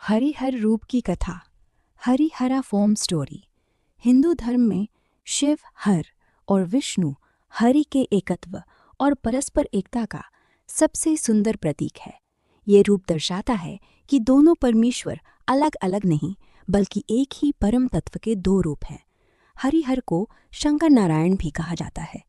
हरिहर रूप की कथा। Harihara form story. हिंदू धर्म में शिव हर और विष्णु हरि के एकत्व और परस्पर एकता का सबसे सुंदर प्रतीक है। ये रूप दर्शाता है कि दोनों परमेश्वर अलग अलग नहीं बल्कि एक ही परम तत्व के दो रूप हैं। हरिहर को शंकर नारायण भी कहा जाता है।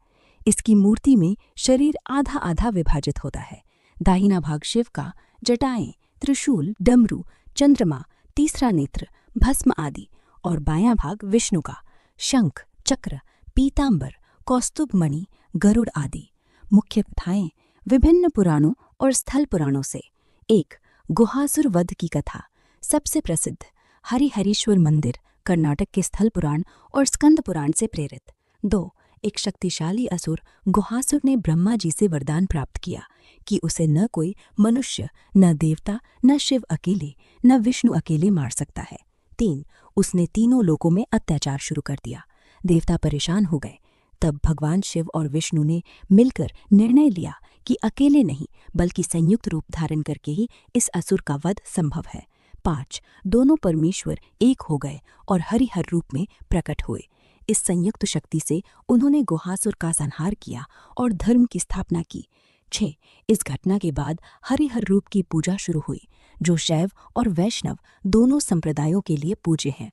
इसकी मूर्ति में शरीर आधा आधा विभाजित होता है। दाहिना भाग शिव का जटाएं, त्रिशूल, डमरू, चंद्रमा, तीसरा नेत्र, भस्म आदि, और बायां भाग विष्णु का शंख, चक्र, पीतांबर, कौस्तुभ मणि, गरुड़ आदि। मुख्य कथाएं विभिन्न पुराणों और स्थल पुराणों से। 1. गुहासुर वध की कथा। सबसे प्रसिद्ध हरिहरेश्वर मंदिर कर्नाटक के स्थल पुराण और स्कंद पुराण से प्रेरित। 2. एक शक्तिशाली असुर गुहासुर ने ब्रह्मा जी से वरदान प्राप्त किया कि उसे न कोई मनुष्य, न देवता, न शिव अकेले, न विष्णु अकेले मार सकता है। 3. उसने तीनों लोकों में अत्याचार शुरू कर दिया। देवता परेशान हो गए। तब भगवान शिव और विष्णु ने मिलकर निर्णय लिया कि अकेले नहीं बल्कि संयुक्त रूप धारण करके ही इस असुर का वध संभव है। 5. दोनों परमेश्वर एक हो गए और हरिहर रूप में प्रकट हुए। इस संयुक्त शक्ति से उन्होंने गुहासुर का संहार किया और धर्म की स्थापना की। 6. इस घटना के बाद हरिहर रूप की पूजा शुरू हुई, जो शैव और वैष्णव दोनों संप्रदायों के लिए पूज्य हैं।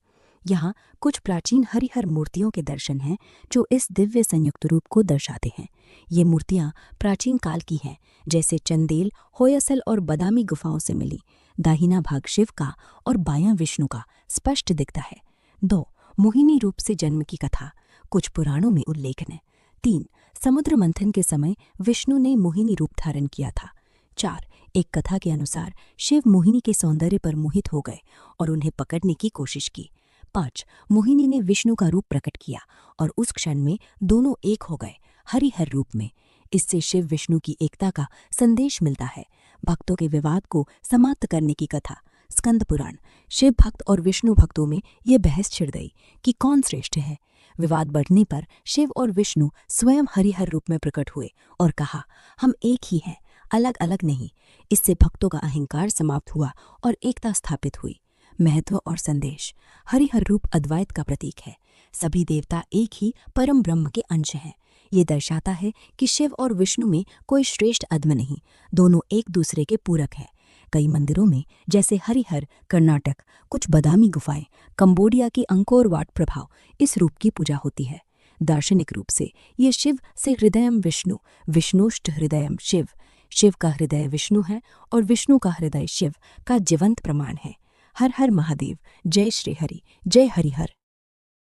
यहाँ कुछ प्राचीन हरिहर मूर्तियों के दर्शन हैं जो इस दिव्य संयुक्त रूप को दर्शाते हैं। ये मूर्तियाँ प्राचीन काल की हैं, जैसे चंदेल, होयसल और बदामी गुफाओं से मिली। दाहिना भाग शिव का और बायां विष्णु का स्पष्ट दिखता है। 2. मोहिनी रूप से जन्म की कथा। कुछ पुराणों में उल्लेख है। 3. समुद्र मंथन के समय विष्णु ने मोहिनी रूप धारण किया था। 4. एक कथा के अनुसार शिव मोहिनी के सौंदर्य पर मोहित हो गए और उन्हें पकड़ने की कोशिश की। 5. मोहिनी ने विष्णु का रूप प्रकट किया और उस क्षण में दोनों एक हो गए हरिहर रूप में। इससे शिव विष्णु की एकता का संदेश मिलता है। भक्तों के विवाद को समाप्त करने की कथा। स्कंद पुराण। शिव भक्त और विष्णु भक्तों में ये बहस छिड़ गई कि कौन श्रेष्ठ है। विवाद बढ़ने पर शिव और विष्णु स्वयं हरिहर रूप में प्रकट हुए और कहा, हम एक ही हैं, अलग अलग नहीं। इससे भक्तों का अहंकार समाप्त हुआ और एकता स्थापित हुई। महत्व और संदेश। हरिहर रूप अद्वैत का प्रतीक है। सभी देवता एक ही परम ब्रह्म के अंश हैं। ये दर्शाता है कि शिव और विष्णु में कोई श्रेष्ठ अधम नहीं, दोनों एक दूसरे के पूरक हैं। कई मंदिरों में, जैसे हरिहर कर्नाटक, कुछ बदामी गुफाएं, कंबोडिया की अंकोर वाट प्रभाव, इस रूप की पूजा होती है। दार्शनिक रूप से ये शिव से हृदयम विष्णु, विष्णुष्ट हृदयम शिव, शिव का हृदय विष्णु है और विष्णु का हृदय शिव का जीवंत प्रमाण है। हर हर महादेव। जय श्री हरि, जय हरिहर।